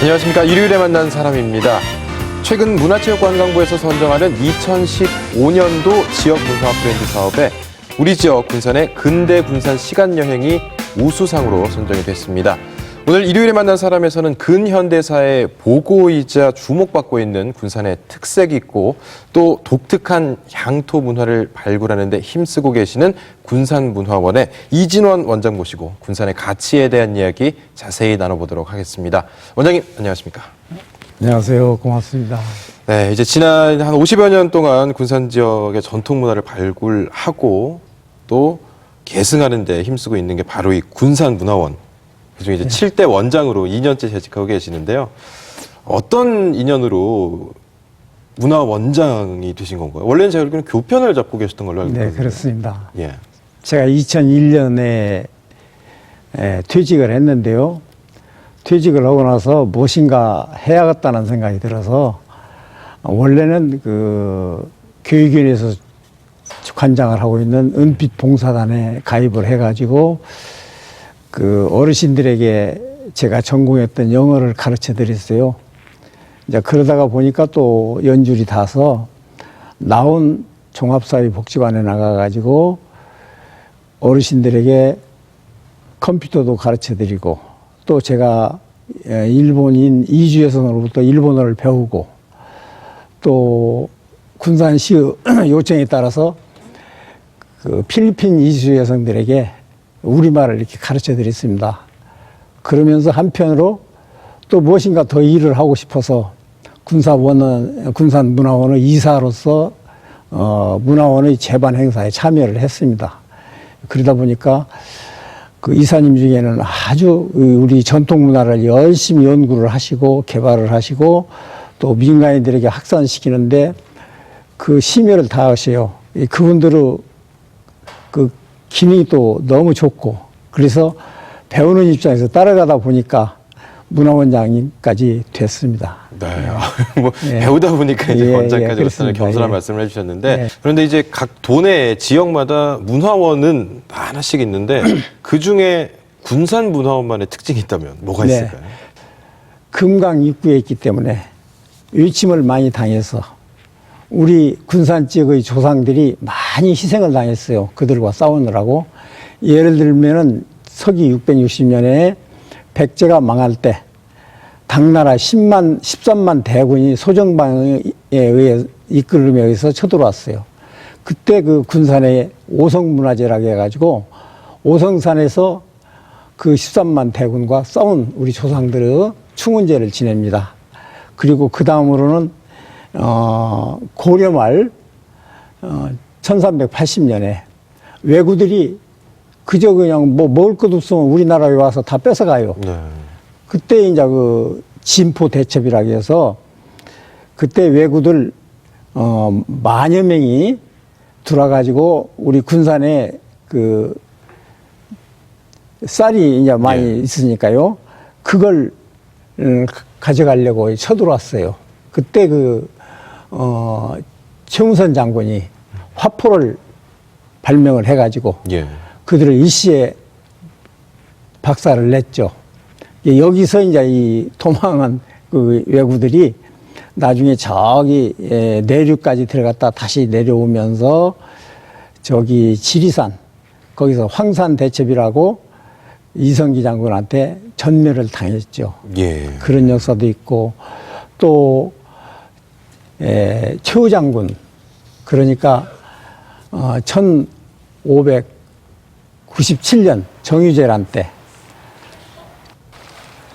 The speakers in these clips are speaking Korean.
안녕하십니까. 일요일에 만난 사람입니다. 최근 문화체육관광부에서 선정하는 2015년도 지역문화 브랜드 사업에 우리 지역 군산의 근대 군산 시간여행이 우수상으로 선정이 됐습니다. 오늘 일요일에 만난 사람에서는 근현대사의 보고이자 주목받고 있는 군산의 특색 있고 또 독특한 향토 문화를 발굴하는 데 힘쓰고 계시는 군산문화원의 이진원 원장 모시고 군산의 가치에 대한 이야기 자세히 나눠보도록 하겠습니다. 원장님, 안녕하십니까? 안녕하세요. 고맙습니다. 네, 이제 지난 한 50여 년 동안 군산 지역의 전통 문화를 발굴하고 또 계승하는 데 힘쓰고 있는 게 바로 이 군산문화원. 그중에 이제 7대 원장으로 2년째 재직하고 계시는데요. 어떤 인연으로 문화원장이 되신 건가요? 원래는 제가 알기로는 교편을 잡고 계셨던 걸로 알고 있거든요. 네, 그렇습니다. 예. 제가 2001년에 퇴직을 했는데요. 퇴직을 하고 나서 무엇인가 해야겠다는 생각이 들어서 원래는 그 교육위원회에서 관장을 하고 있는 은빛 봉사단에 가입을 해가지고 그 어르신들에게 제가 전공했던 영어를 가르쳐 드렸어요. 이제 그러다가 보니까 또 연줄이 닿아서 나온 종합사회복지관에 나가가지고 어르신들에게 컴퓨터도 가르쳐 드리고 또 제가 일본인 이주여성으로부터 일본어를 배우고 또 군산시 요청에 따라서 그 필리핀 이주 여성들에게 우리말을 이렇게 가르쳐 드렸습니다. 그러면서 한편으로 또 무엇인가 더 일을 하고 싶어서 군산문화원의 이사로서 문화원의 재반 행사에 참여를 했습니다. 그러다 보니까 그 이사님 중에는 아주 우리 전통 문화를 열심히 연구를 하시고 개발을 하시고 또 민간인들에게 확산시키는데 그 심혈을 다하셔요. 그분들의 그 기능이 또 너무 좋고 그래서 배우는 입장에서 따라가다 보니까 문화원장님까지 됐습니다. 네. 뭐 예. 배우다 보니까 이제 원장까지 어떤 겸손한 말씀을 해주셨는데 그런데 이제 각 도내 지역마다 문화원은 하나씩 있는데 그 중에 군산 문화원만의 특징이 있다면 뭐가 있을까요? 금강 입구에 있기 때문에 외침을 많이 당해서 우리 군산 지역의 조상들이 많이 희생을 당했어요. 그들과 싸우느라고. 예를 들면은 서기 660년에 백제가 망할 때 당나라 13만 대군이 소정방에 의해 이끌림에 의해서 쳐들어왔어요. 그때 그 군산에 오성문화제라고 해가지고 오성산에서 그 13만 대군과 싸운 우리 조상들의 충운제를 지냅니다. 그리고 그 다음으로는 고려 말 1380년에 왜구들이 그저 그냥 뭐 먹을 것 없으면 우리나라에 와서 다 뺏어가요. 네. 그때 이제 그 진포 대첩이라고 해서 그때 왜구들 만여 명이 들어와가지고 우리 군산에 그 쌀이 이제 많이 있으니까요. 그걸 가져가려고 쳐들어왔어요. 그때 최웅선 장군이 화포를 발명을 해가지고 그들을 일시에 박살을 냈죠. 여기서 이제 이 도망한 그 왜구들이 나중에 저기 내륙까지 들어갔다 다시 내려오면서 저기 지리산 거기서 황산 대첩이라고 이성기 장군한테 전멸을 당했죠. 그런 역사도 있고 또 최후 장군 그러니까 1597년 정유재란 때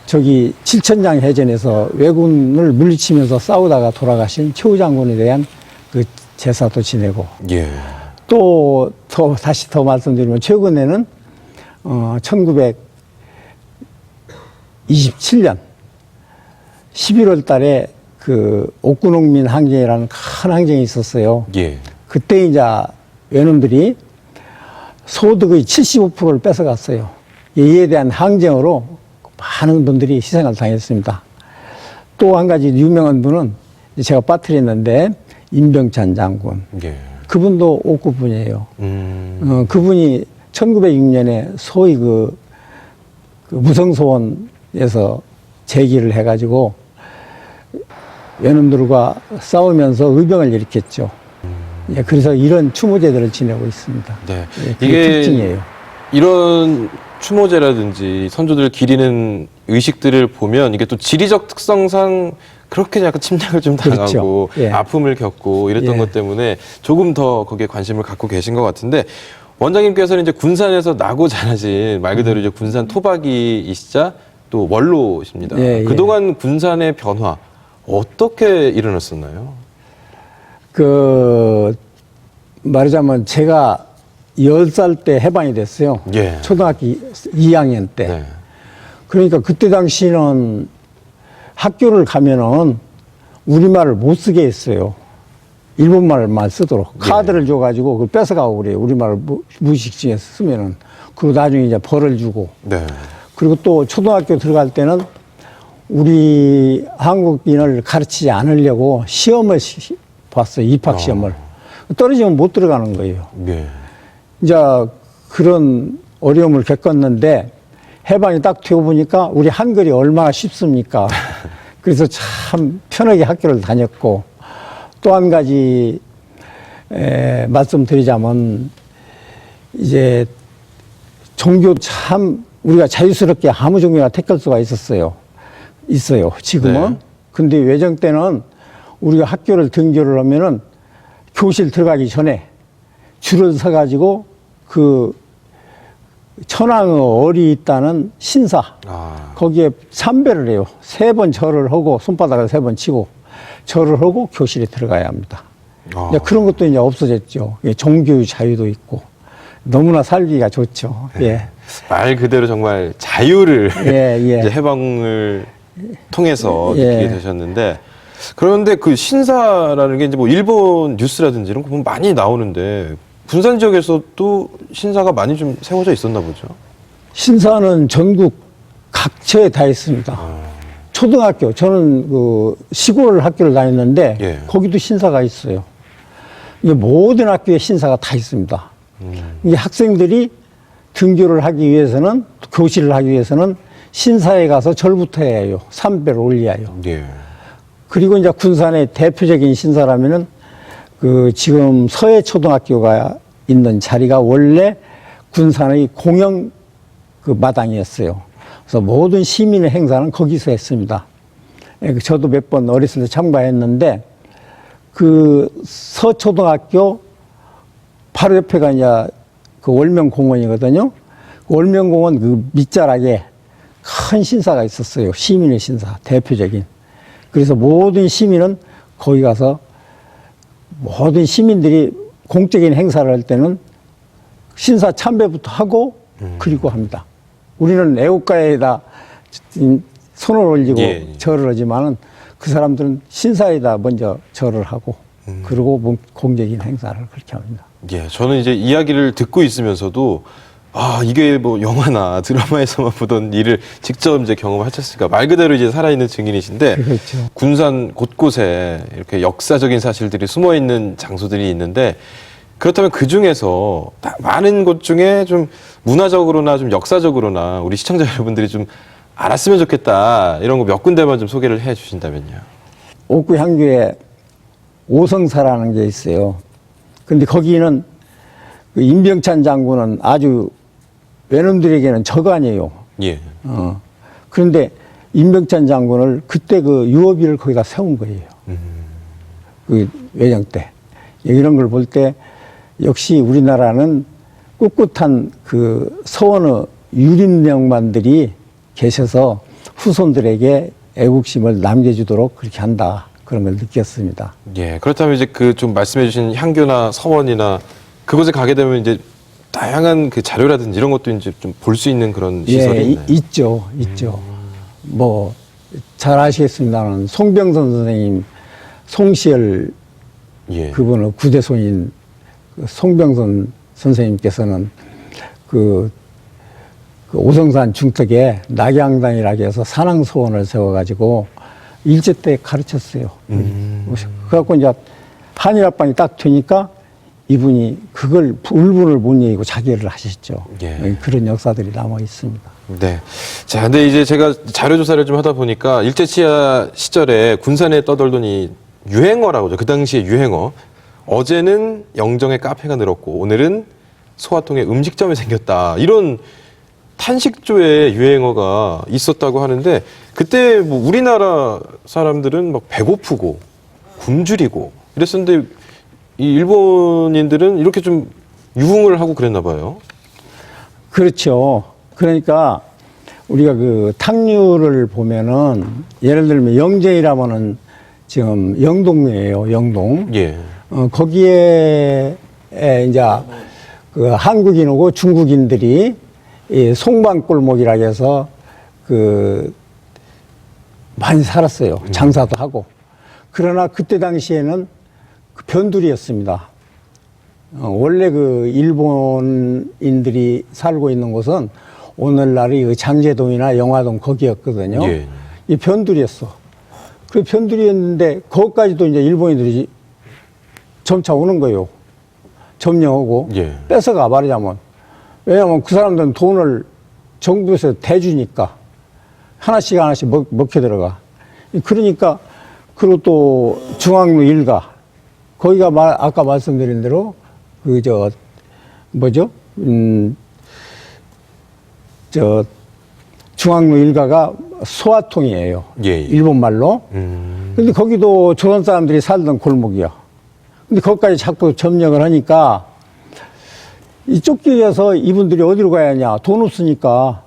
저기 칠천장 해전에서 왜군을 물리치면서 싸우다가 돌아가신 최후 장군에 대한 그 제사도 지내고 또 다시 더 말씀드리면 최근에는 1927년 11월 달에 그 옥구농민 항쟁이라는 큰 항쟁이 있었어요. 그때 이제 외놈들이 소득의 75%를 뺏어갔어요. 이에 대한 항쟁으로 많은 분들이 희생을 당했습니다. 또 한 가지 유명한 분은 제가 빠뜨렸는데 임병찬 장군. 그분도 옥구 분이에요. 그분이 1906년에 소위 그 무성소원에서 제기를 해가지고 외놈들과 싸우면서 의병을 일으켰죠. 예, 그래서 이런 추모제들을 지내고 있습니다. 네. 예, 그게 특징이에요. 이런 추모제라든지 선조들 기리는 의식들을 보면 이게 또 지리적 특성상 그렇게 약간 침략을 좀 당하고 그렇죠. 예. 아픔을 겪고 이랬던 예. 것 때문에 조금 더 거기에 관심을 갖고 계신 것 같은데 원장님께서는 이제 군산에서 나고 자라신 말 그대로 이제 군산 토박이이시자 또 원로십니다. 예, 예. 그동안 군산의 변화 어떻게 일어났었나요? 말하자면 제가 10살 때 해방이 됐어요. 예. 초등학교 2학년 때. 네. 그러니까 그때 당시는 학교를 가면은 우리말을 못 쓰게 했어요. 일본말만 쓰도록. 카드를 줘가지고 그걸 뺏어가고 그래요. 우리말을 무의식 중에 쓰면은. 그리고 나중에 이제 벌을 주고. 네. 그리고 또 초등학교 들어갈 때는 우리 한국인을 가르치지 않으려고 시험을 봤어요. 입학시험을. 떨어지면 못 들어가는 거예요. 예. 이제 그런 어려움을 겪었는데 해방이 딱 되고 보니까 우리 한글이 얼마나 쉽습니까? 그래서 참 편하게 학교를 다녔고 또 한 가지 말씀드리자면 이제 종교 참 우리가 자유스럽게 아무 종교나 택할 수가 있어요. 지금은. 네. 근데 외정 때는 우리가 학교를 등교를 하면은 교실 들어가기 전에 줄을 서가지고 그 천황의 얼이 있다는 신사 거기에 참배를 해요. 3번 절을 하고 손바닥을 3번 치고 절을 하고 교실에 들어가야 합니다. 이제 그런 것도 이제 없어졌죠. 종교의 자유도 있고 너무나 살기가 좋죠. 예. 말 그대로 정말 자유를 예, 예. 이제 해방을 통해서 예. 느끼게 되셨는데 그런데 그 신사라는 게 이제 뭐 일본 뉴스라든지 이런 거 보면 많이 나오는데 군산 지역에서도 신사가 많이 좀 세워져 있었나 보죠. 신사는 전국 각처에 다 있습니다. 초등학교 저는 그 시골 학교를 다녔는데 예. 거기도 신사가 있어요. 이게 모든 학교에 신사가 다 있습니다. 이게 학생들이 등교를 하기 위해서는 교실을 하기 위해서는 신사에 가서 절부터 해야 해요. 삼배를 올려야 해요. 예. 그리고 이제 군산의 대표적인 신사라면은 그 지금 서해초등학교가 있는 자리가 원래 군산의 공영 그 마당이었어요. 그래서 모든 시민의 행사는 거기서 했습니다. 저도 몇 번 어렸을 때 참가했는데 그 서초등학교 바로 옆에가 이제 그 월명공원이거든요. 월명공원 그 밑자락에 큰 신사가 있었어요. 시민의 신사, 대표적인. 그래서 모든 시민은 거기 가서 모든 시민들이 공적인 행사를 할 때는 신사 참배부터 하고 그리고 합니다. 우리는 애국가에다 손을 올리고 예. 절을 하지만은 그 사람들은 신사에다 먼저 절을 하고 그리고 공적인 행사를 그렇게 합니다. 예. 저는 이제 이야기를 듣고 있으면서도 아, 이게 뭐 영화나 드라마에서만 보던 일을 직접 이제 경험하셨으니까 말 그대로 이제 살아있는 증인이신데 그렇죠. 군산 곳곳에 이렇게 역사적인 사실들이 숨어 있는 장소들이 있는데 그렇다면 그 중에서 많은 곳 중에 좀 문화적으로나 좀 역사적으로나 우리 시청자 여러분들이 좀 알았으면 좋겠다 이런 거 몇 군데만 좀 소개를 해 주신다면요. 옥구 향교에 오성사라는 게 있어요. 근데 거기는 그 임병찬 장군은 아주 외놈들에게는 적아니에요. 예. 그런데 임병찬 장군을 그때 그 유업일을 거기다 세운 거예요. 그 외정 때. 이런 걸 볼 때 역시 우리나라는 꿋꿋한 그 서원의 유림명만들이 계셔서 후손들에게 애국심을 남겨주도록 그렇게 한다. 그런 걸 느꼈습니다. 예. 그렇다면 이제 그 좀 말씀해 주신 향교나 서원이나 그곳에 가게 되면 이제 다양한 그 자료라든지 이런 것도 이제 좀 볼 수 있는 그런 시설이 예, 있나요? 있죠. 뭐, 잘 아시겠습니다만, 송병선 선생님, 송시열 예. 그분의 구대손인 그 송병선 선생님께서는 그 오성산 중턱에 낙양당이라고 해서 산왕소원을 세워가지고 일제 때 가르쳤어요. 그래갖고 이제 한일합방이 딱 되니까 이분이 그걸 울분을 못 이기고 자결을 하셨죠. 예. 그런 역사들이 남아 있습니다. 네. 자, 근데 이제 제가 자료 조사를 좀 하다 보니까 일제치하 시절에 군산에 떠돌던 이 유행어라고죠. 그 당시에 유행어. 어제는 영정에 카페가 늘었고 오늘은 소화통에 음식점이 생겼다. 이런 탄식조의 유행어가 있었다고 하는데 그때 뭐 우리나라 사람들은 막 배고프고 굶주리고 이랬었는데 이 일본인들은 이렇게 좀 유흥을 하고 그랬나 봐요. 그렇죠. 그러니까 우리가 그 탕류를 보면은 예를 들면 영재이라면은 지금 영동이에요. 영동. 예. 거기에 이제 그 한국인하고 중국인들이 이 송방골목이라 해서 그 많이 살았어요. 장사도 하고. 그러나 그때 당시에는 그 변두리였습니다. 원래 그 일본인들이 살고 있는 곳은 오늘날의 그 장제동이나 영화동 거기였거든요. 예. 이 변두리였어. 그 변두리였는데 거기까지도 이제 일본인들이 점차 오는 거예요. 점령하고 예. 뺏어가 말하자면. 왜냐하면 그 사람들은 돈을 정부에서 대주니까 하나씩 하나씩 먹혀 들어가. 그러니까 그리고 또 중앙로 일가 거기가 아까 말씀드린 대로 그 중앙로 일가가 소화통이에요. 예, 예. 일본 말로. 근데 거기도 조선 사람들이 살던 골목이야. 근데 거기까지 자꾸 점령을 하니까 이 쫓기려서 이분들이 어디로 가야 하냐. 돈 없으니까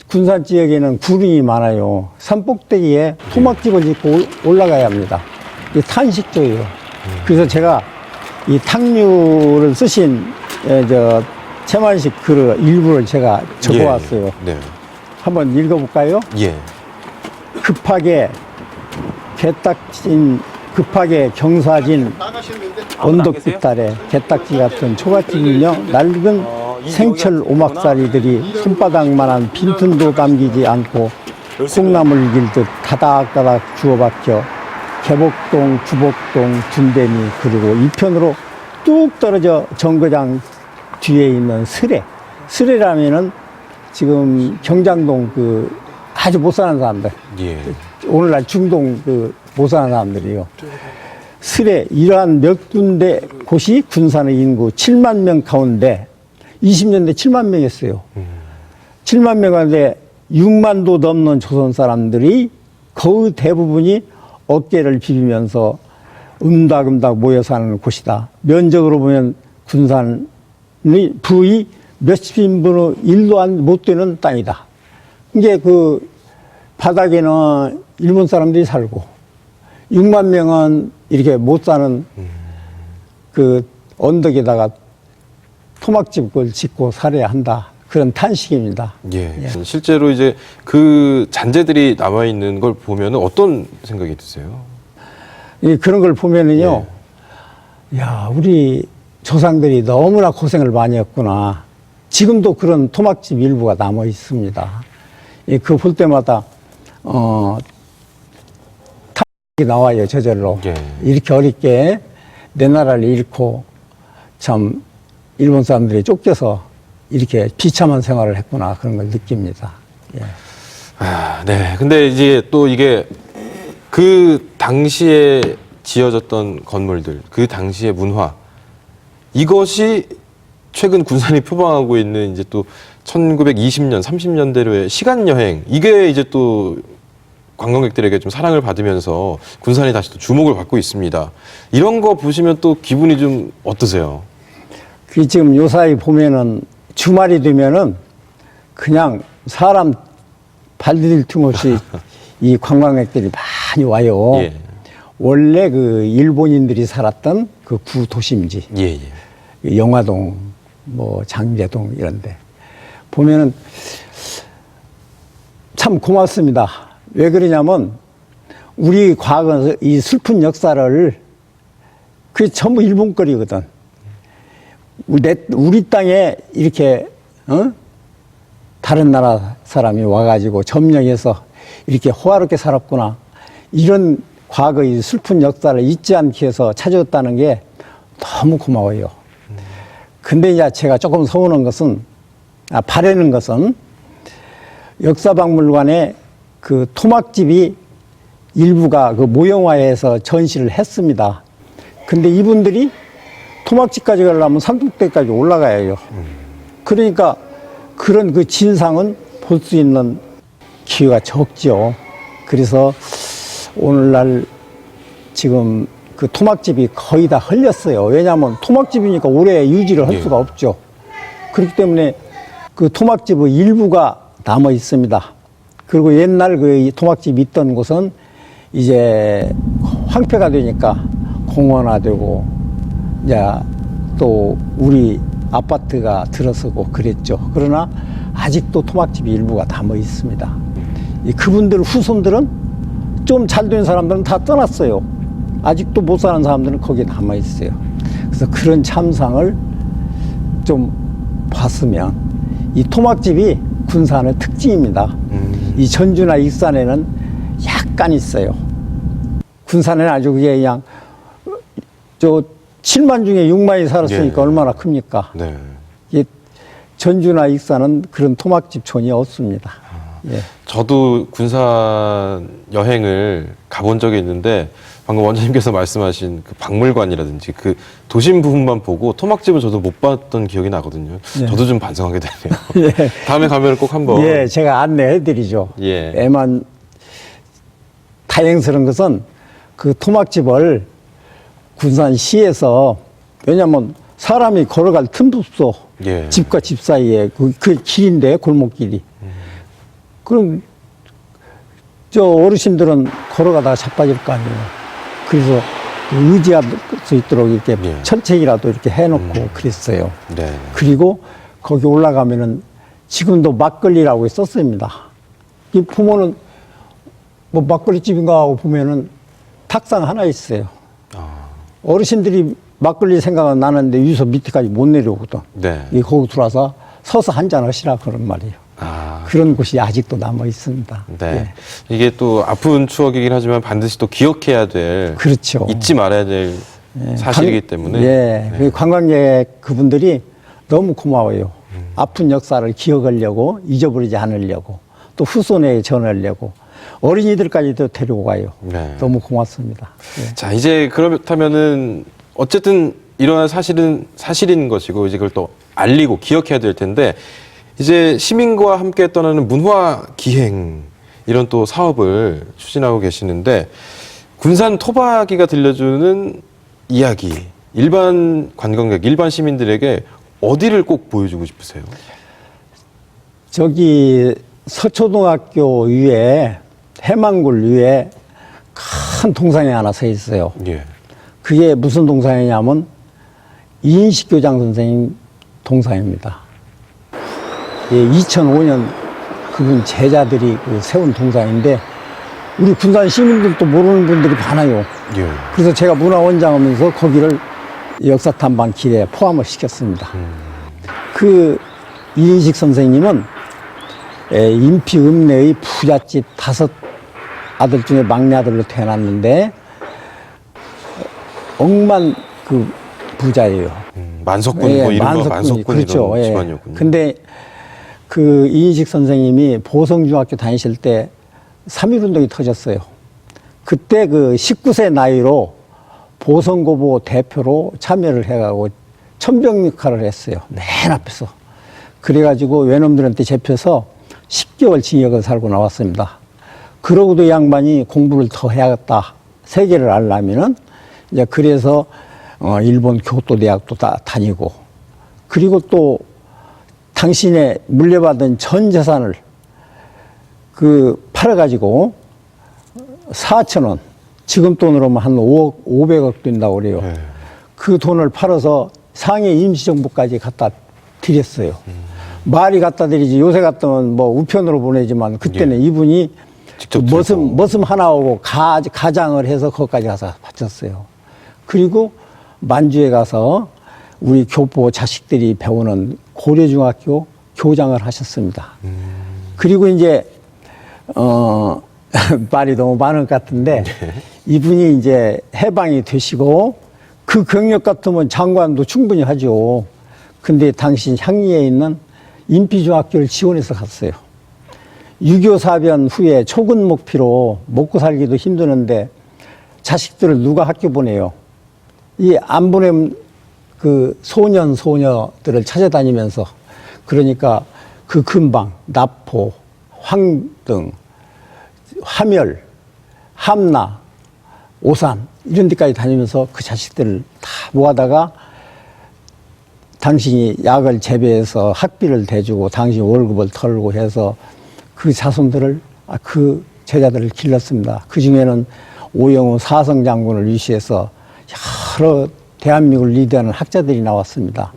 군산 지역에는 구릉이 많아요. 산 꼭대기에 토막집을 짓고 올라가야 합니다. 이게 탄식조예요. 그래서 제가 이 탕류를 쓰신 채만식 글 일부를 제가 적어왔어요. 네. 한번 읽어볼까요? 예. 급하게 급하게 경사진 언덕빛 아래 개딱지 같은 초가집이며 낡은 생철 오막살이들이 손바닥만한 빈틈도 남기지 않고 콩나물 길듯 다닥다닥 주워박혀 개복동, 주복동, 둔대미 그리고 이편으로 뚝 떨어져 정거장 뒤에 있는 스레라면은 지금 경장동 그 아주 못 사는 사람들 예. 오늘날 중동 그 못 사는 사람들이요. 스레 이러한 몇 군데 곳이 군산의 인구 7만 명 가운데 20년대 7만 명이었어요. 7만 명 가운데 6만도 넘는 조선 사람들이 거의 대부분이 어깨를 비비면서 음닥음닥 모여 사는 곳이다. 면적으로 보면 군산의 부의 몇십 인분의 1도 못 되는 땅이다. 이게 그 바닥에는 일본 사람들이 살고 6만 명은 이렇게 못 사는 그 언덕에다가 토막집을 짓고 살아야 한다. 그런 탄식입니다. 예. 실제로 이제 그 잔재들이 남아 있는 걸 보면 어떤 생각이 드세요? 그런 걸 보면은요, 야, 우리 조상들이 너무나 고생을 많이 했구나. 지금도 그런 토막집 일부가 남아 있습니다. 그거 볼 때마다, 탄식이 나와요, 저절로. 예. 이렇게 어렵게 내 나라를 잃고 참 일본 사람들이 쫓겨서 이렇게 비참한 생활을 했구나. 그런 걸 느낍니다. 예. 아, 네. 근데 이제 또 이게 그 당시에 지어졌던 건물들, 그 당시의 문화, 이것이 최근 군산이 표방하고 있는 이제 또 1920년, 30년대로의 시간여행, 이게 이제 또 관광객들에게 좀 사랑을 받으면서 군산이 다시 또 주목을 받고 있습니다. 이런 거 보시면 또 기분이 좀 어떠세요? 그 지금 요사이 보면은 주말이 되면은 그냥 사람 발디딜 틈 없이 이 관광객들이 많이 와요. 예. 원래 그 일본인들이 살았던 그 구도심지. 예, 예. 영화동, 뭐 장제동 이런데 보면은 참 고맙습니다. 왜 그러냐면 우리 과거 이 슬픈 역사를 그게 전부 일본 거리거든. 우리 땅에 이렇게 다른 나라 사람이 와가지고 점령해서 이렇게 호화롭게 살았구나. 이런 과거의 슬픈 역사를 잊지 않게 해서 찾아줬다는 게 너무 고마워요. 근데 이제 제가 조금 서운한 것은, 바라는 것은, 역사박물관에 그 토막집이 일부가 그 모형화해서 전시를 했습니다. 근데 이분들이 토막집까지 가려면 산뚝대까지 올라가야 해요. 그러니까 그런 그 진상은 볼 수 있는 기회가 적죠. 그래서 오늘날 지금 그 토막집이 거의 다 흘렸어요. 왜냐하면 토막집이니까 오래 유지를 할 수가 없죠. 그렇기 때문에 그 토막집의 일부가 남아 있습니다. 그리고 옛날 그 토막집이 있던 곳은 이제 황폐가 되니까 공원화되고 이제 또 우리 아파트가 들어서고 그랬죠. 그러나 아직도 토막집이 일부가 남아 있습니다. 그분들 후손들은 좀 잘 된 사람들은 다 떠났어요. 아직도 못 사는 사람들은 거기에 남아 있어요. 그래서 그런 참상을 좀 봤으면 이 토막집이 군산의 특징입니다. 이 전주나 익산에는 약간 있어요. 군산에는 아주 그게 그냥 저 7만 중에 6만이 살았으니까 얼마나 큽니까? 네. 이 전주나 익산은 그런 토막집촌이 없습니다. 예. 저도 군산 여행을 가본 적이 있는데 방금 원장님께서 말씀하신 그 박물관이라든지 그 도심 부분만 보고 토막집은 저도 못 봤던 기억이 나거든요. 예. 저도 좀 반성하게 되네요. 예. 다음에 가면 꼭 한번. 예, 제가 안내해드리죠. 예. 애만 다행스러운 것은 그 토막집을 군산시에서 왜냐하면 사람이 걸어갈 틈도 없어. 예. 집과 집 사이에 그 길인데 골목길이. 그럼 저 어르신들은 걸어가다가 자빠질 거 아니에요. 그래서 의지할 수 있도록 이렇게 예. 천책이라도 이렇게 해놓고 그랬어요. 네. 그리고 거기 올라가면은 지금도 막걸리라고 썼습니다. 이 보면은 뭐 막걸리 집인가 하고 보면은 탁상 하나 있어요. 어르신들이 막걸리 생각은 나는데 위에서 밑에까지 못 내려오거든. 네. 거기 들어와서 서서 한잔 하시라 그런 말이에요. 그런 곳이 아직도 남아 있습니다. 네. 예. 이게 또 아픈 추억이긴 하지만 반드시 또 기억해야 될, 그렇죠. 잊지 말아야 될 사실이기 때문에. 예. 네. 그 관광객 그분들이 너무 고마워요. 아픈 역사를 기억하려고, 잊어버리지 않으려고, 또 후손에게 전하려고, 어린이들까지도 데리고 가요. 네. 너무 고맙습니다. 예. 자, 이제 그렇다면은 어쨌든 일어난 사실은 사실인 것이고 이제 그걸 또 알리고 기억해야 될 텐데 이제 시민과 함께 떠나는 문화 기행 이런 또 사업을 추진하고 계시는데 군산 토박이가 들려주는 이야기 일반 관광객, 일반 시민들에게 어디를 꼭 보여주고 싶으세요? 저기 서초등학교 위에 해망굴 위에 큰 동상이 하나 서 있어요. 예. 그게 무슨 동상이냐면 이인식 교장 선생님 동상입니다. 예, 2005년 그분 제자들이 그 세운 동상인데 우리 군산 시민들도 모르는 분들이 많아요. 예. 그래서 제가 문화원장 하면서 거기를 역사 탐방 길에 포함을 시켰습니다. 그 이인식 선생님은 인피 읍내의 부잣집 5 아들 중에 막내 아들로 태어났는데 억만 그 부자예요. 만석군 뭐 이런 거 만석군 그렇죠. 이런 집안이었군요. 근데 그 이인식 선생님이 보성중학교 다니실 때 3.1운동이 터졌어요. 그때 그 19세 나이로 보성고보 대표로 참여를 해가고 천병 역할을 했어요. 맨 앞에서. 그래가지고 외놈들한테 잡혀서 10개월 징역을 살고 나왔습니다. 그러고도 이 양반이 공부를 더 해야겠다. 세계를 알려면은 이제 그래서 일본 교토 대학도 다니고 그리고 또 당신의 물려받은 전 재산을 그 팔아가지고 4,000원 지금 돈으로 한 5억 500억 된다고 그래요. 네. 그 돈을 팔아서 상해 임시정부까지 갖다 드렸어요. 말이 갖다 드리지 요새 같으면 뭐 우편으로 보내지만 그때는 이분이 직접 머슴 하나 오고 가장을 해서 거기까지 가서 바쳤어요. 그리고 만주에 가서 우리 교포 자식들이 배우는 고려중학교 교장을 하셨습니다. 그리고 이제 말이 너무 많은 것 같은데 이분이 이제 해방이 되시고 그 경력 같으면 장관도 충분히 하죠. 근데 당신 향리에 있는 인피중학교를 지원해서 갔어요. 6.25 사변 후에 초근목 피로 먹고 살기도 힘드는데 자식들을 누가 학교 보내요? 이 안 보내면 그 소년, 소녀들을 찾아다니면서 그러니까 그 근방, 나포, 황등, 화멸, 함나, 오산 이런 데까지 다니면서 그 자식들을 다 모아다가 당신이 약을 재배해서 학비를 대주고 당신 월급을 털고 해서 그 자손들을 그 제자들을 길렀습니다. 그 중에는 오영우 사성장군을 위시해서 여러 대한민국을 리드하는 학자들이 나왔습니다.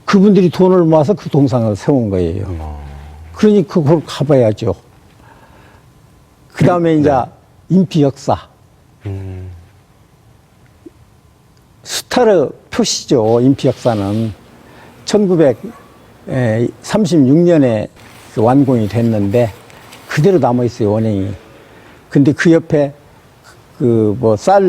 그분들이 돈을 모아서 그 동상을 세운 거예요. 그러니 그걸 가봐야죠. 그 다음에 이제 인피 역사. 스타르 표시죠. 인피 역사는 1936년에 완공이 됐는데 그대로 남아 있어요. 원행이. 근데 그 옆에 그 뭐 쌀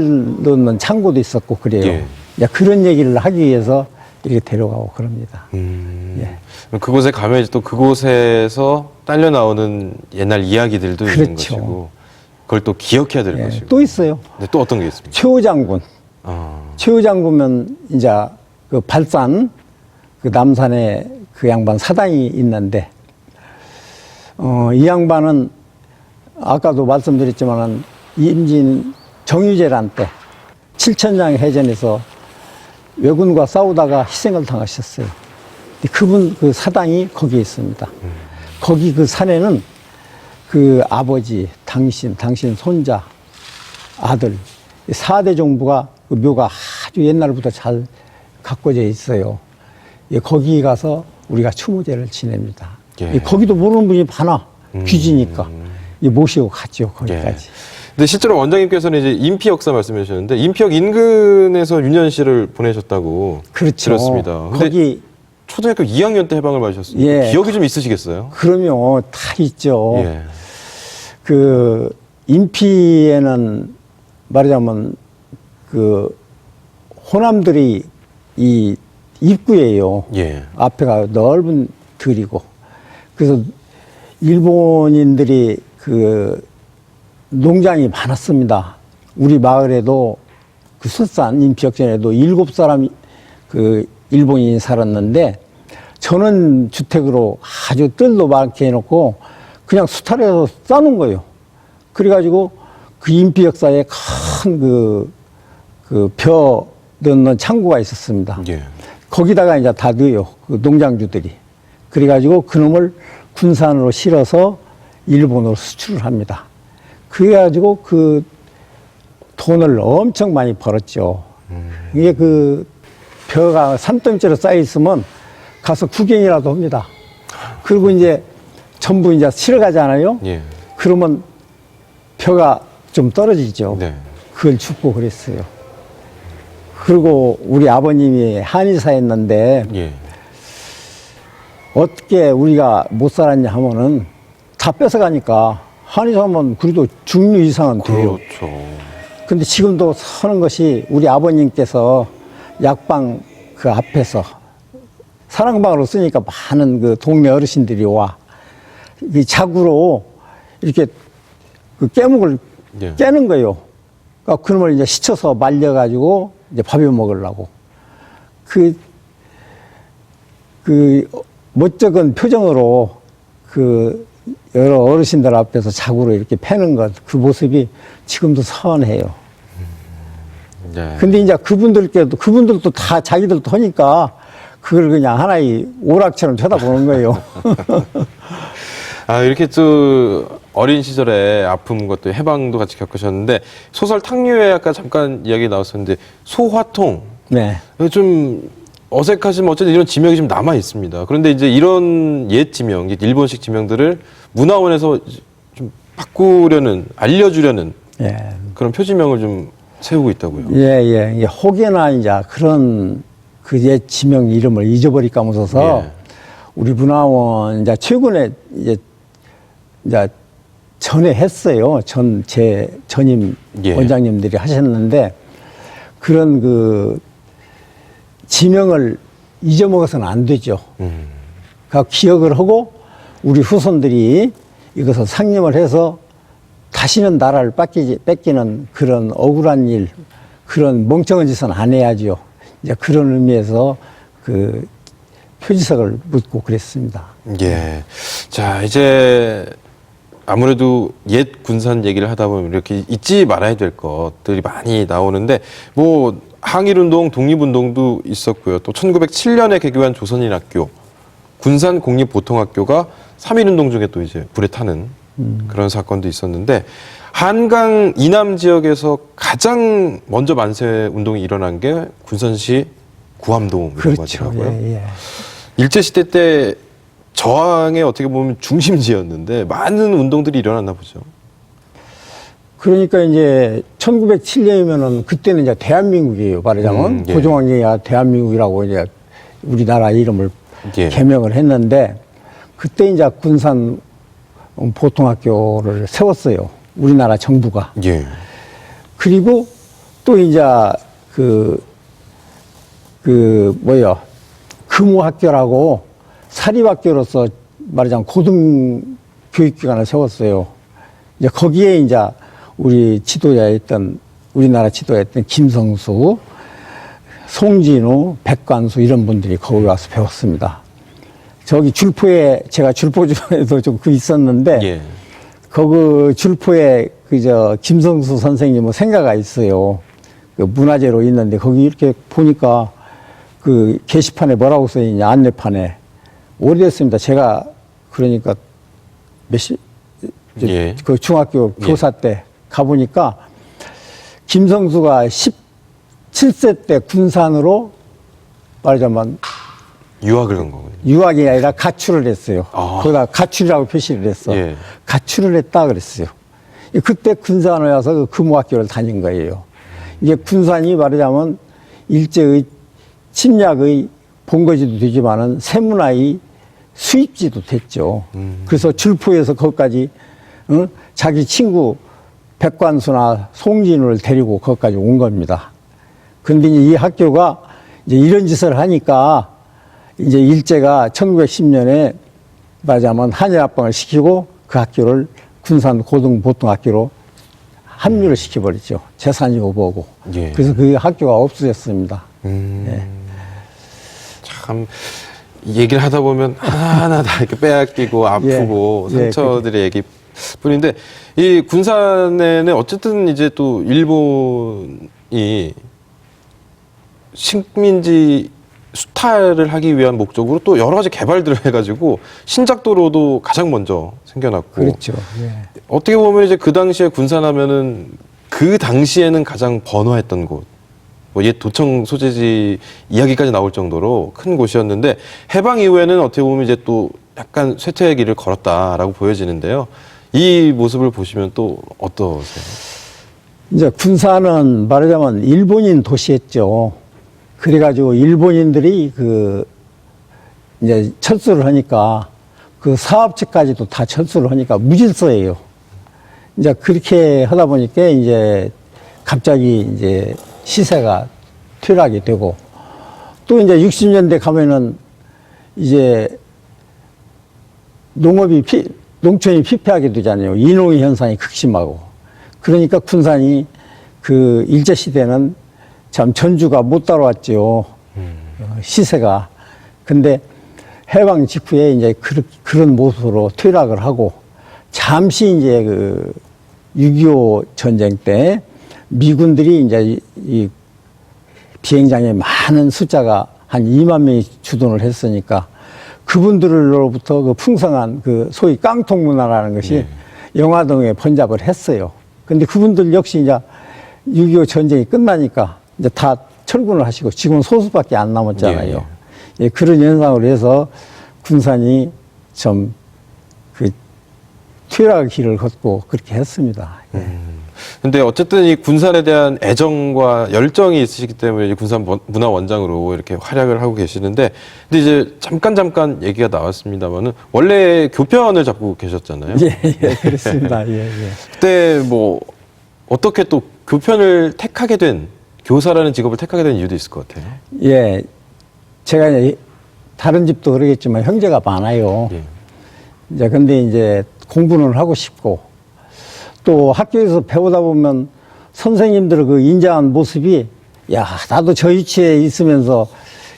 넣는 창고도 있었고 그래요. 예. 그런 얘기를 하기 위해서 이렇게 데려가고 그럽니다. 예. 그곳에 가면 또 그곳에서 딸려 나오는 옛날 이야기들도 있는 그렇죠. 것이고 그걸 또 기억해야 될 예. 것이고. 또 있어요. 근데 또 어떤 게 있습니까? 최후 장군. 최후 장군은 이제 그 발산 그 남산에 그 양반 사당이 있는데 이 양반은 아까도 말씀드렸지만은 임진 정유재란 때 칠천장 해전에서 왜군과 싸우다가 희생을 당하셨어요. 그분 그 사당이 거기에 있습니다. 거기 그 산에는 그 아버지, 당신 손자, 아들 4대 종부가 그 묘가 아주 옛날부터 잘 가꿔져 있어요. 거기 가서 우리가 추모제를 지냅니다. 예. 거기도 모르는 분이 많아. 귀지니까. 모시고 갔죠, 거기까지. 예. 근데 실제로 원장님께서는 이제 인피 역사 말씀해 주셨는데 인피역 인근에서 유년 씨를 보내셨다고 그렇죠. 들었습니다. 근데 거기 초등학교 2학년 때 해방을 맞으셨습니다. 예. 기억이 좀 있으시겠어요? 그러면 다 있죠. 예. 그 인피에는 말하자면 그 호남들이 이 입구예요. 예. 앞에가 넓은 들이고 그래서 일본인들이 그 농장이 많았습니다. 우리 마을에도 그 숫산 인피역전에도 7사람 그 일본인이 살았는데 전원 주택으로 아주 뜰도 많게 해놓고 그냥 수탈해서 싸놓은 거예요. 그래가지고 그 인피 역사에 큰 벼 넣는 창고가 있었습니다. 예. 거기다가 이제 다 넣어요. 그 농장주들이. 그래가지고 그놈을 군산으로 실어서 일본으로 수출을 합니다. 그래가지고 그 돈을 엄청 많이 벌었죠. 이게 그 벼가 산더미째로 쌓여있으면 가서 구경이라도 합니다. 그리고 이제 전부 이제 실어가잖아요. 예. 그러면 벼가 좀 떨어지죠. 네. 그걸 줍고 그랬어요. 그리고 우리 아버님이 한의사였는데 예. 어떻게 우리가 못 살았냐 하면은 다 뺏어가니까 한의사면 그래도 중류 이상은 돼요. 그렇죠. 근데 지금도 서는 것이 우리 아버님께서 약방 그 앞에서 사랑방으로 쓰니까 많은 그 동네 어르신들이 와. 이 자구로 이렇게 그 깨묵을 예. 깨는 거예요. 그러니까 그놈을 이제 시쳐서 말려가지고 이제 밥에 먹으려고. 그 멋쩍은 표정으로 그 여러 어르신들 앞에서 자구로 이렇게 패는 것, 그 모습이 지금도 선해요. 네. 근데 이제 그분들도 다 자기들도 하니까 그걸 그냥 하나의 오락처럼 쳐다보는 거예요. 이렇게 또 어린 시절에 아픔과 또 해방도 같이 겪으셨는데 소설 탕류에 아까 잠깐 이야기 나왔었는데 소화통. 네. 좀 어색하지만 어쨌든 이런 지명이 좀 남아 있습니다. 그런데 이제 이런 옛 지명, 일본식 지명들을 문화원에서 좀 바꾸려는, 알려주려는 예. 그런 표지명을 좀 세우고 있다고요. 예. 혹여나 이제 그런 그 옛 지명 이름을 잊어버릴까 하면서 예. 우리 문화원 이제 최근에 이제 전에 했어요. 제 전임 예. 원장님들이 하셨는데 그런 그 지명을 잊어먹어서는 안 되죠. 그러니까 기억을 하고 우리 후손들이 이것을 상념을 해서 다시는 나라를 뺏기는 그런 억울한 일, 그런 멍청한 짓은 안 해야지요. 이제 그런 의미에서 그 표지석을 묻고 그랬습니다. 예. 자, 이제 아무래도 옛 군산 얘기를 하다 보면 이렇게 잊지 말아야 될 것들이 많이 나오는데, 뭐 항일운동, 독립운동도 있었고요. 또 1907년에 개교한 조선인학교, 군산 공립보통학교가 3.1운동 중에 또 이제 불에 타는 그런 사건도 있었는데, 한강 이남 지역에서 가장 먼저 만세 운동이 일어난 게 군산시 구암동이라고 그렇죠. 하더라고요. 예, 예. 일제시대 때 저항의 어떻게 보면 중심지였는데 많은 운동들이 일어났나 보죠. 그러니까 이제 1907년이면은 그때는 이제 대한민국이에요. 말하자면 예. 고종황제가 대한민국이라고 이제 우리나라 이름을 예. 개명을 했는데, 그때 이제 군산 보통학교를 세웠어요. 우리나라 정부가. 예. 그리고 또 이제 금호학교라고 사립학교로서 말하자면 고등교육기관을 세웠어요. 이제 거기에 이제 우리나라 지도자였던 김성수, 송진우, 백관수 이런 분들이 거기 와서 배웠습니다. 저기 줄포에, 제가 줄포주에도 좀 있었는데, 예. 거기 줄포에 김성수 선생님의 생가가 있어요. 그 문화재로 있는데, 거기 이렇게 보니까 그 게시판에 뭐라고 써있냐, 안내판에. 오래됐습니다. 제가 그러니까 예. 그 중학교 교사 때 가보니까 김성수가 17세 때 군산으로 말하자면 유학을 간 거군요. 유학이 아니라 가출을 했어요. 아. 거기다 가출이라고 표시를 했어. 예. 가출을 했다 그랬어요. 그때 군산에 와서 그 금호학교를 다닌 거예요. 이게 군산이 말하자면 일제의 침략의 본거지도 되지만은 세문화의 수입지도 됐죠. 그래서 줄포에서 거기까지 자기 친구 백관수나 송진우를 데리고 거기까지 온 겁니다. 그런데 이 학교가 이제 이런 짓을 하니까 이제 일제가 1910년에 말하자면 한일합방을 시키고 그 학교를 군산 고등보통학교로 합류를 시켜버렸죠. 재산이 오보고. 예. 그래서 그 학교가 없어졌습니다. 예. 참 얘기를 하다 보면 하나하나 다 이렇게 빼앗기고 아프고 예. 상처들의 얘기 뿐인데, 이 군산에는 어쨌든 이제 또 일본이 식민지 수탈을 하기 위한 목적으로 또 여러 가지 개발들을 해가지고 신작도로도 가장 먼저 생겨났고, 그렇죠. 예. 어떻게 보면 이제 그 당시에 군산하면은 그 당시에는 가장 번화했던 곳, 뭐 옛 도청 소재지 이야기까지 나올 정도로 큰 곳이었는데, 해방 이후에는 어떻게 보면 이제 또 약간 쇠퇴의 길을 걸었다라고 보여지는데요. 이 모습을 보시면 또 어떠세요? 이제 군산은 말하자면 일본인 도시였죠. 그래가지고 일본인들이 이제 철수를 하니까 그 사업체까지도 다 철수를 하니까 무질서예요. 이제 그렇게 하다 보니까 이제 갑자기 이제 시세가 퇴락이 되고, 또 이제 60년대 가면은 이제 농촌이 피폐하게 되잖아요. 인농 현상이 극심하고. 그러니까 군산이 그 일제시대는 참 전주가 못 따라왔죠. 시세가. 근데 해방 직후에 이제 그런 모습으로 퇴락을 하고, 잠시 이제 6.25 전쟁 때 미군들이 이제 이 비행장에 많은 숫자가 한 2만 명이 주둔을 했으니까 그분들로부터 그 풍성한 소위 깡통 문화라는 것이 영화동에 번잡을 했어요. 근데 그분들 역시 이제 6.25 전쟁이 끝나니까 이제 다 철군을 하시고 지금은 소수밖에 안 남았잖아요. 예, 그런 현상으로 해서 군산이 좀 퇴락의 길을 걷고 그렇게 했습니다. 근데 어쨌든 이 군산에 대한 애정과 열정이 있으시기 때문에 이제 군산 문화원장으로 이렇게 활약을 하고 계시는데, 근데 이제 잠깐 얘기가 나왔습니다만은 원래 교편을 잡고 계셨잖아요. 예, 그렇습니다. 예. 그때 뭐 어떻게 또 교편을 택하게 된, 교사라는 직업을 택하게 된 이유도 있을 것 같아요. 예, 제가 이제 다른 집도 그러겠지만 형제가 많아요. 예. 이제 근데 이제 공부는 하고 싶고 또 학교에서 배우다 보면 선생님들의 그 인자한 모습이 야, 나도 저 위치에 있으면서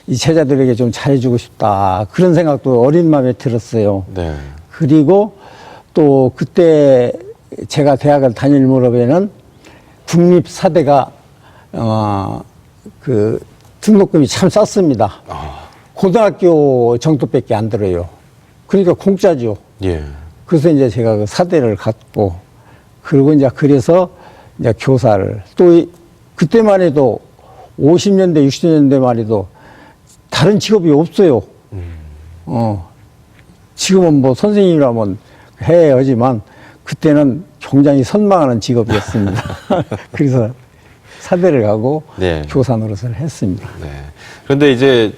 이 제자들에게 좀 잘해주고 싶다. 그런 생각도 어린 마음에 들었어요. 네. 그리고 또 그때 제가 대학을 다닐 무렵에는 국립사대가 그 등록금이 참 쌌습니다. 고등학교 정도밖에 안 들어요. 그러니까 공짜죠. 예. 그래서 이제 제가 그 사대를 갔고, 그리고 이제 그래서 이제 교사를 또 그때만 해도 50년대, 60년대만 해도 다른 직업이 없어요. 지금은 뭐 선생님이라면 해야 하지만 그때는 굉장히 선망하는 직업이었습니다. 그래서 사대를 가고 네. 교사 노릇을 했습니다. 네. 그런데 이제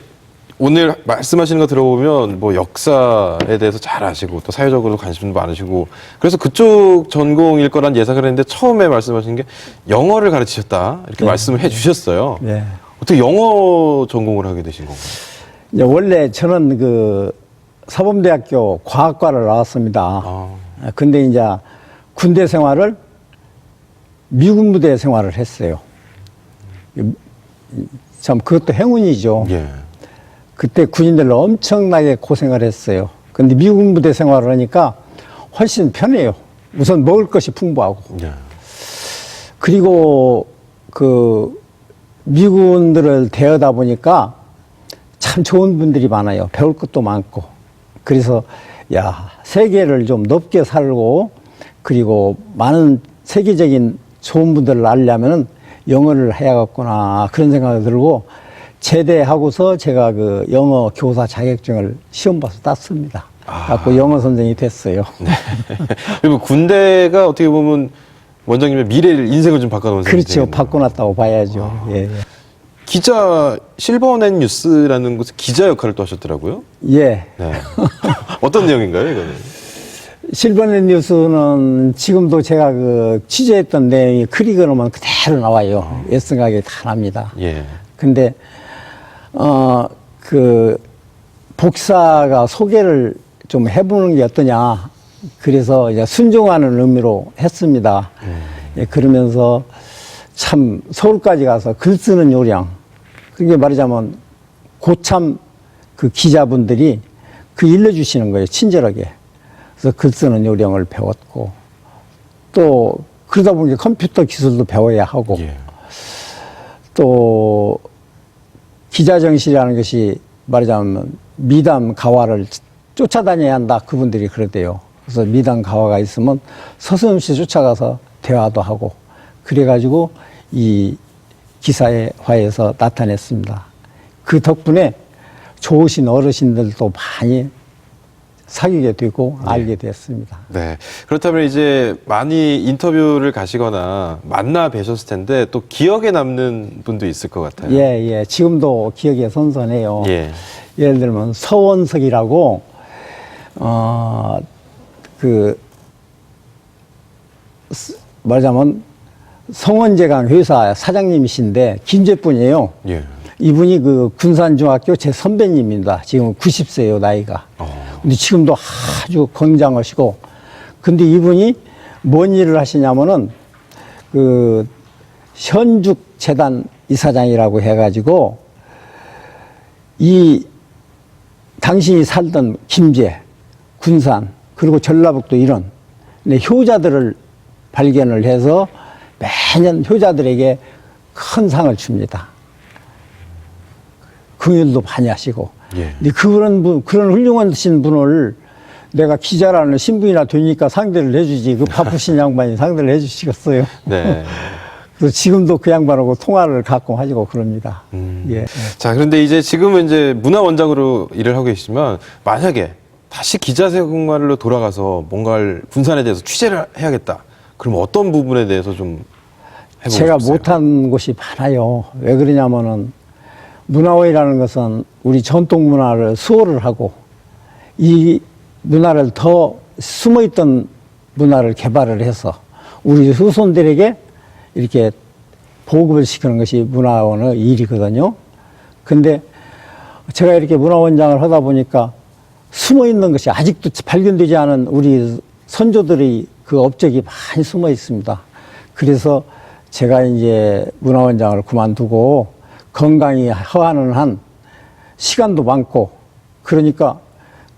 오늘 말씀하시는 거 들어보면 뭐 역사에 대해서 잘 아시고 또 사회적으로 관심도 많으시고 그래서 그쪽 전공일 거란 예상을 했는데 처음에 말씀하신 게 영어를 가르치셨다 이렇게 네. 말씀을 해 주셨어요. 네. 어떻게 영어 전공을 하게 되신 건가요? 이제 원래 저는 그 사범대학교 과학과를 나왔습니다. 근데 이제 군대 생활을 미군 부대 생활을 했어요. 참 그것도 행운이죠. 예. 그때 군인들 엄청나게 고생을 했어요. 근데 미군 부대 생활을 하니까 훨씬 편해요. 우선 먹을 것이 풍부하고. 예. 그리고 그 미군들을 대하다 보니까 참 좋은 분들이 많아요. 배울 것도 많고. 그래서 야, 세계를 좀 높게 살고 그리고 많은 세계적인 좋은 분들을 알려면은 영어를 해야겠구나 그런 생각이 들고 제대하고서 제가 그 영어 교사 자격증을 시험 봐서 땄습니다. 갖고 영어 선생이 됐어요. 네. 그리고 군대가 어떻게 보면 원장님의 미래를 인생을 좀 바꿔놓은 그렇죠. 셈이네요. 바꿔놨다고 봐야죠. 예, 예. 기자 실버넷 뉴스라는 곳에 기자 역할을 또 하셨더라고요. 예. 네. 어떤 내용인가요, 이거는? 실버넷 뉴스는 지금도 제가 그 취재했던 내용이 크리그로만 그대로 나와요. 옛생각이 다 납니다. 예. 근데, 그, 복사가 소개를 좀 해보는 게 어떠냐. 그래서 이제 순종하는 의미로 했습니다. 예, 그러면서 참 서울까지 가서 글 쓰는 요령. 그게 말하자면 고참 그 기자분들이 그 일러주시는 거예요. 친절하게. 그래서 글 쓰는 요령을 배웠고 또 그러다 보니까 컴퓨터 기술도 배워야 하고 예. 또 기자 정신이라는 것이 말하자면 미담 가화를 쫓아다녀야 한다. 그분들이 그러대요. 그래서 미담 가화가 있으면 서슴없이 쫓아가서 대화도 하고 그래가지고 이 기사화에서 나타냈습니다. 그 덕분에 좋으신 어르신들도 많이 사귀게 되고 알게 됐습니다. 네. 그렇다면 이제 많이 인터뷰를 가시거나 만나 뵈셨을 텐데 또 기억에 남는 분도 있을 것 같아요. 예, 예. 지금도 기억에 선선해요. 예. 예를 들면 서원석이라고 말하자면 성원제강 회사 사장님이신데 김제분이에요. 예. 이분이 그 군산중학교 제 선배님입니다. 지금 90세예요, 나이가. 근데 지금도 아주 건장하시고, 근데 이분이 뭔 일을 하시냐면은 그 현죽재단 이사장이라고 해가지고 이 당신이 살던 김제, 군산, 그리고 전라북도 이런 효자들을 발견을 해서 매년 효자들에게 큰 상을 줍니다. 긍휼도 많이 하시고. 예. 근데 그런 훌륭하신 분을 내가 기자라는 신분이나 되니까 상대를 해주지. 그 바쁘신 양반이 상대를 해주시겠어요. 네. 그래서 지금도 그 양반하고 통화를 가끔 하시고 그럽니다. 예. 자, 그런데 이제 지금은 이제 문화원장으로 일을 하고 계시지만 만약에 다시 기자 생활로 돌아가서 뭔가를 군산에 대해서 취재를 해야겠다. 그럼 어떤 부분에 대해서 좀 해보고 제가 싶으세요? 못한 곳이 많아요. 왜 그러냐면은 문화원이라는 것은 우리 전통 문화를 수호를 하고 이 문화를 더 숨어있던 문화를 개발을 해서 우리 후손들에게 이렇게 보급을 시키는 것이 문화원의 일이거든요. 근데 제가 이렇게 문화원장을 하다 보니까 숨어있는 것이 아직도 발견되지 않은 우리 선조들의 그 업적이 많이 숨어 있습니다. 그래서 제가 이제 문화원장을 그만두고 건강이 허하는 한 시간도 많고 그러니까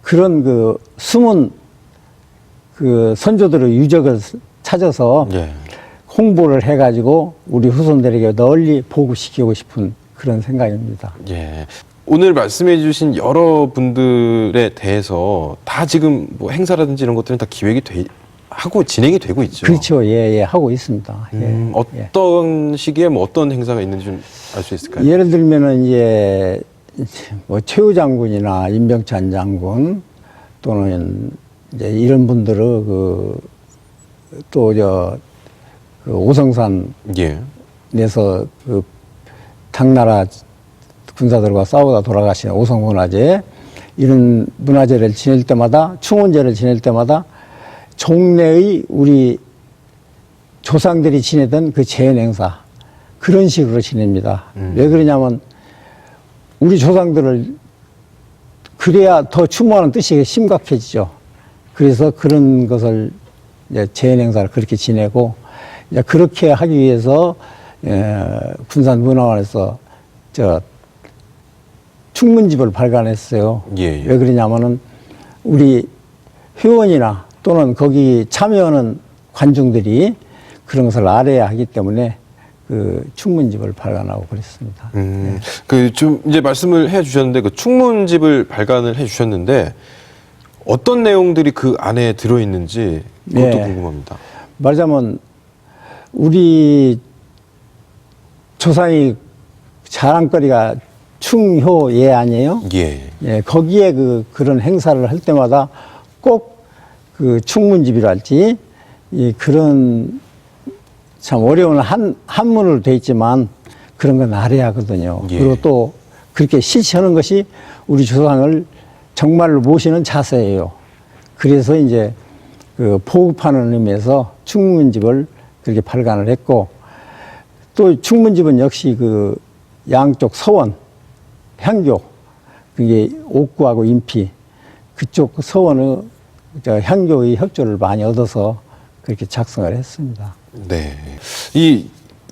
그런 그 숨은 그 선조들의 유적을 찾아서 예. 홍보를 해가지고 우리 후손들에게 널리 보급시키고 싶은 그런 생각입니다. 예. 오늘 말씀해 주신 여러분들에 대해서 다 지금 뭐 행사라든지 이런 것들은 다 기획이 하고 진행이 되고 있죠. 그렇죠. 예, 예, 하고 있습니다. 예. 어떤 시기에 뭐 어떤 행사가 있는지 좀 알 수 있을까요? 예를 들면은 이제 뭐 최후 장군이나 임병찬 장군 또는 이제 이런 분들의 그 오성산 예. 내서 그 당나라 군사들과 싸우다 돌아가신 오성문화제 이런 문화제를 지낼 때마다 충원제를 지낼 때마다 종래의 우리 조상들이 지내던 그 재현 행사 그런 식으로 지냅니다. 왜 그러냐면 우리 조상들을 그래야 더 추모하는 뜻이 심각해지죠. 그래서 그런 것을 이제 재현 행사를 그렇게 지내고 이제 그렇게 하기 위해서 군산문화원에서 충문집을 발간했어요. 예, 예. 왜 그러냐면은 우리 회원이나 또는 거기 참여하는 관중들이 그런 것을 알아야 하기 때문에 그 충문집을 발간하고 그랬습니다. 그 좀 이제 말씀을 해 주셨는데 그 충문집을 발간을 해 주셨는데 어떤 내용들이 그 안에 들어 있는지 그것도 예. 궁금합니다. 말하자면 우리 조상이 자랑거리가 충효예 아니에요? 예. 예, 거기에 그런 행사를 할 때마다 꼭 그 충문집이랄지 그런 참 어려운 한문으로 돼 있지만 그런 건 알아야 하거든요. 예. 그리고 또 그렇게 실천하는 것이 우리 조상을 정말로 모시는 자세예요. 그래서 이제 그 보급하는 의미에서 충문집을 그렇게 발간을 했고 또 충문집은 역시 그 양쪽 서원, 향교, 그게 옥구하고 인피 그쪽 서원의 향교의 협조를 많이 얻어서 그렇게 작성을 했습니다. 네. 이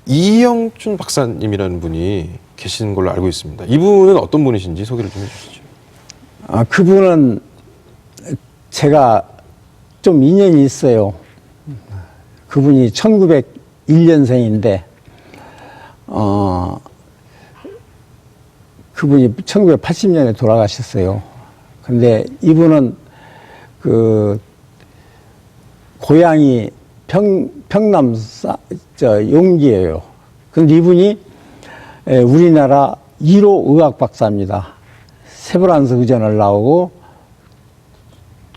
이영춘 박사님이라는 분이 계신 걸로 알고 있습니다. 이분은 어떤 분이신지 소개를 좀 해주시죠. 아, 그분은 제가 좀 인연이 있어요. 그분이 1901년생인데, 그분이 1980년에 돌아가셨어요. 근데 이분은 고향이 평남 용기예요. 근데 이분이 우리나라 1호 의학 박사입니다. 세브란스 의전을 나오고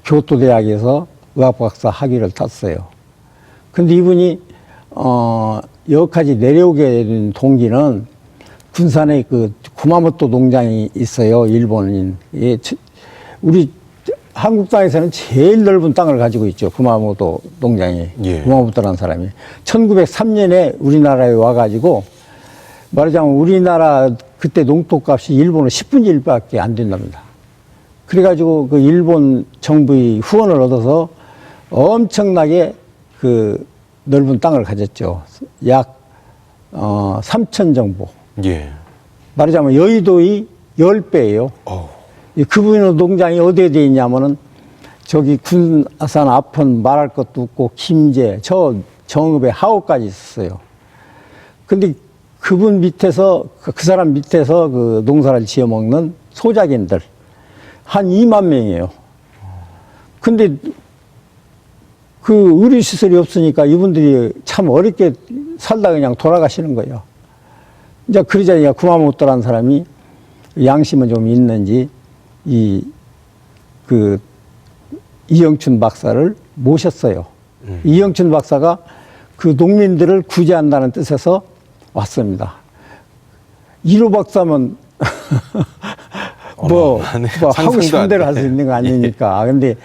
교토대학에서 의학 박사 학위를 땄어요. 근데 이분이 여기까지 내려오게 된 동기는 군산에 그 구마모토 농장이 있어요. 일본인. 예, 우리 한국 땅에서는 제일 넓은 땅을 가지고 있죠. 구마모토 농장이. 예. 구마모토라는 사람이. 1903년에 우리나라에 와가지고 말하자면 우리나라 그때 농토값이 일본은 10분의 1밖에 안 된답니다. 그래가지고 그 일본 정부의 후원을 얻어서 엄청나게 그 넓은 땅을 가졌죠. 약 3천 정보. 예. 말하자면 여의도의 10배예요. 그분의 농장이 어디에 돼 있냐면은 저기 군산 앞은 말할 것도 없고 김제, 저 정읍에 하옥까지 있었어요. 근데 그분 밑에서 그 사람 밑에서 그 농사를 지어 먹는 소작인들 한 2만 명이에요. 근데 그 의료시설이 없으니까 이분들이 참 어렵게 살다 그냥 돌아가시는 거예요. 이제 그러자니까 구마모토라는 사람이 양심은 좀 있는지 이영춘 박사를 모셨어요. 이영춘 박사가 그 농민들을 구제한다는 뜻에서 왔습니다. 1호 박사면 뭐 하고 싶은 대로 할 수 있는 거 아니니까. 근데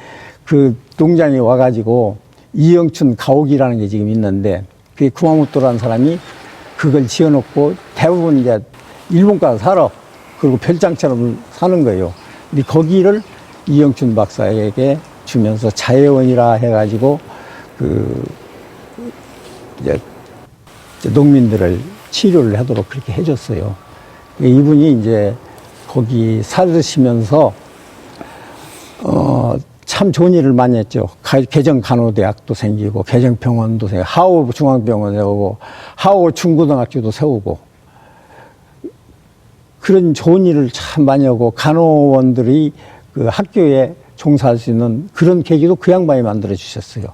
그 농장에 와가지고 이영춘 가옥이라는 게 지금 있는데 그 구마모토라는 사람이 그걸 지어놓고 대부분 이제 일본 가서 살아. 그리고 별장처럼 사는 거예요. 근데 거기를 이영춘 박사에게 주면서 자해원이라 해가지고 이제 농민들을 치료를 하도록 그렇게 해줬어요. 이분이 이제 거기 살으시면서 참 좋은 일을 많이 했죠. 개정간호대학도 생기고 개정병원도 생기고 하오 중앙병원 세우고 하오 중고등학교도 세우고 그런 좋은 일을 참 많이 하고 간호원들이 그 학교에 종사할 수 있는 그런 계기도 그 양반이 만들어 주셨어요.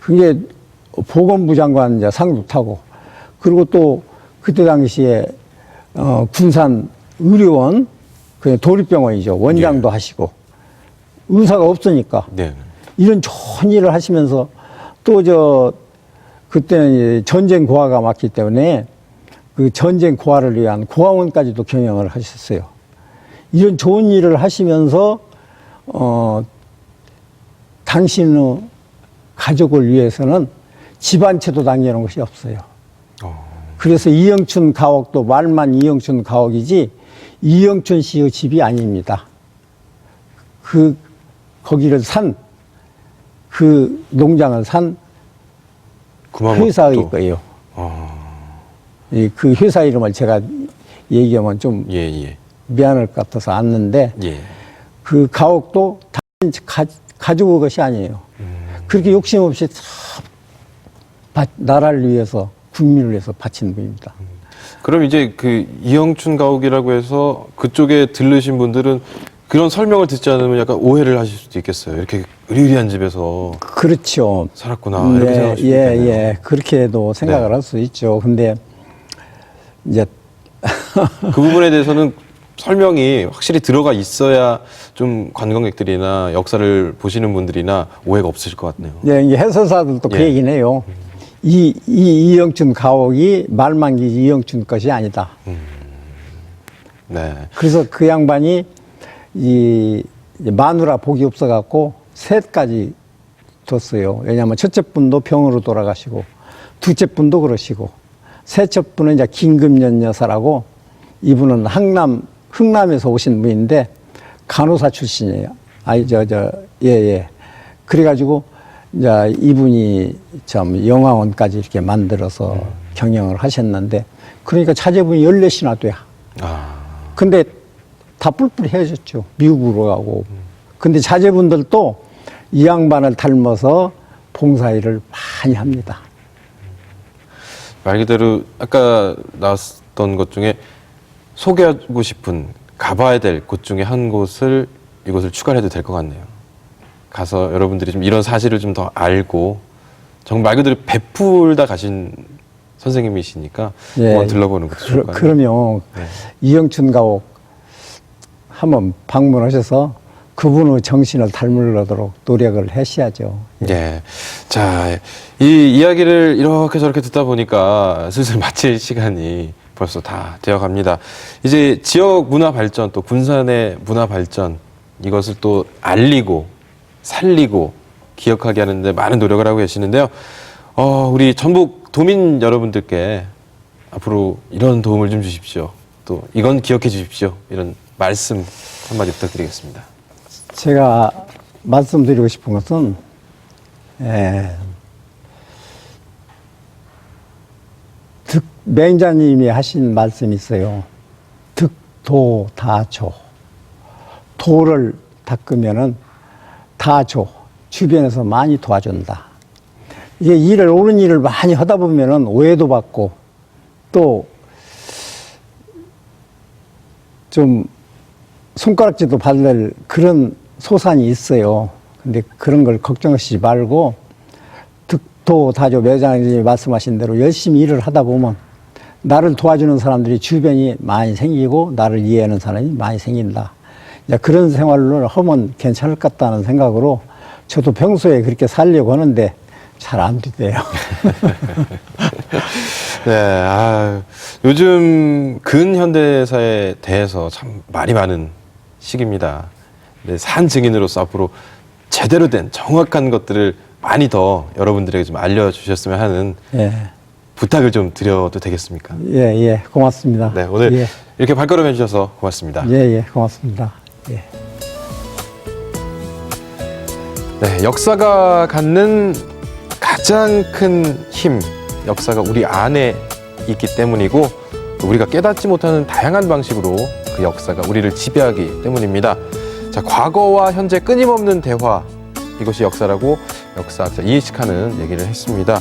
그게 보건부 장관 이제 상도 타고 그리고 또 그때 당시에 군산 의료원 그 도립병원이죠. 원장도 네. 하시고 의사가 없으니까 네. 이런 좋은 일을 하시면서 또 그때는 이제 전쟁 고아가 많기 때문에 그 전쟁 고아를 위한 고아원까지도 경영을 하셨어요. 이런 좋은 일을 하시면서 당신의 가족을 위해서는 집 한 채도 남겨놓은 것이 없어요. 그래서 이영춘 가옥도 말만 이영춘 가옥이지 이영춘 씨의 집이 아닙니다. 거기를 그 농장을 산 회사의 거예요. 그 회사 이름을 제가 얘기하면 좀 미안할 것 같아서 안는데 그 가옥도 가지고 온 것이 아니에요. 그렇게 욕심 없이 나라를 위해서 국민을 위해서 바친 분입니다. 그럼 이제 그 이영춘 가옥이라고 해서 그쪽에 들르신 분들은 그런 설명을 듣지 않으면 약간 오해를 하실 수도 있겠어요. 이렇게 의리의리한 집에서 그렇죠. 살았구나 이렇게 생각할 수도 있겠네요. 그렇게도 생각을 할 수 있죠. 근데 이제 그 부분에 대해서는 설명이 확실히 들어가 있어야 좀 관광객들이나 역사를 보시는 분들이나 오해가 없으실 것 같네요. 이게 해설사들도 그 얘기는 해요. 이영춘 가옥이 말만기 이영춘 것이 아니다. 네. 그래서 그 양반이 마누라 복이 없어갖고 셋까지 뒀어요. 왜냐하면 첫째 분도 병으로 돌아가시고 둘째 분도 그러시고 셋째 분은 이제 김금년 여사라고 이분은 흥남에서 오신 분인데 간호사 출신이에요. 그래가지고 이제 이분이 참 영화원까지 이렇게 만들어서 경영을 하셨는데 그러니까 자제분이 14이나 돼요. 근데 다 뿔뿔이 헤어졌죠. 미국으로 가고. 근데 자제분들도 이 양반을 닮아서 봉사일을 많이 합니다. 말 그대로 아까 나왔던 것 중에 소개하고 싶은 가봐야 될 곳 중에 한 곳을 이곳을 추가해도 될 것 같네요. 가서 여러분들이 좀 이런 사실을 좀 더 알고 정말 말 그대로 베풀다 가신 선생님이시니까 한번 들러보는 것도 좋을 것 같아요. 그러면 이영춘 가옥 한번 방문하셔서 그분의 정신을 닮으려도록 노력을 하셔야죠. 예. 자, 이 이야기를 이렇게 저렇게 듣다 보니까 슬슬 마칠 시간이 벌써 다 되어 갑니다. 이제 지역 문화 발전, 또 군산의 문화 발전, 이것을 또 알리고 살리고 기억하게 하는데 많은 노력을 하고 계시는데요. 우리 전북 도민 여러분들께 앞으로 이런 도움을 좀 주십시오. 또 이건 기억해 주십시오. 이런 말씀 한마디 부탁드리겠습니다. 제가 말씀드리고 싶은 것은 맹자님이 하신 말씀이 있어요. 득도다조. 도를 닦으면은 다조. 주변에서 많이 도와준다. 이게 옳은 일을 많이 하다 보면은 오해도 받고 또 좀 손가락질도 받을 그런 소산이 있어요. 근데 그런 걸 걱정하시지 말고 득도다조 매장님이 말씀하신 대로 열심히 일을 하다 보면 나를 도와주는 사람들이 주변이 많이 생기고 나를 이해하는 사람이 많이 생긴다. 이제 그런 생활을 하면 괜찮을 것 같다는 생각으로 저도 평소에 그렇게 살려고 하는데 잘 안 되대요. 네, 요즘 근현대사에 대해서 참 말이 많은 시기입니다. 네, 산 증인으로서 앞으로 제대로 된 정확한 것들을 많이 더 여러분들에게 좀 알려주셨으면 하는 부탁을 좀 드려도 되겠습니까? 고맙습니다. 네, 오늘 이렇게 발걸음 해주셔서 고맙습니다. 고맙습니다. 네, 역사가 갖는 가장 큰 힘, 역사가 우리 안에 있기 때문이고 우리가 깨닫지 못하는 다양한 방식으로 그 역사가 우리를 지배하기 때문입니다. 자, 과거와 현재 끊임없는 대화, 이것이 역사라고 역사학자 이해식하는 얘기를 했습니다.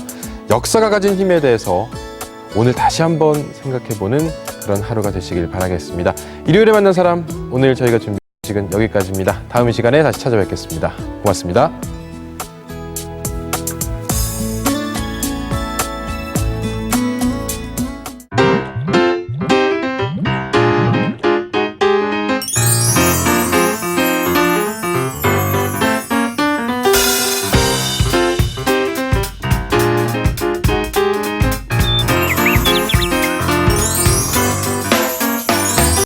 역사가 가진 힘에 대해서 오늘 다시 한번 생각해보는 그런 하루가 되시길 바라겠습니다. 일요일에 만난 사람, 오늘 저희가 준비한 시간 여기까지입니다. 다음 시간에 다시 찾아뵙겠습니다. 고맙습니다.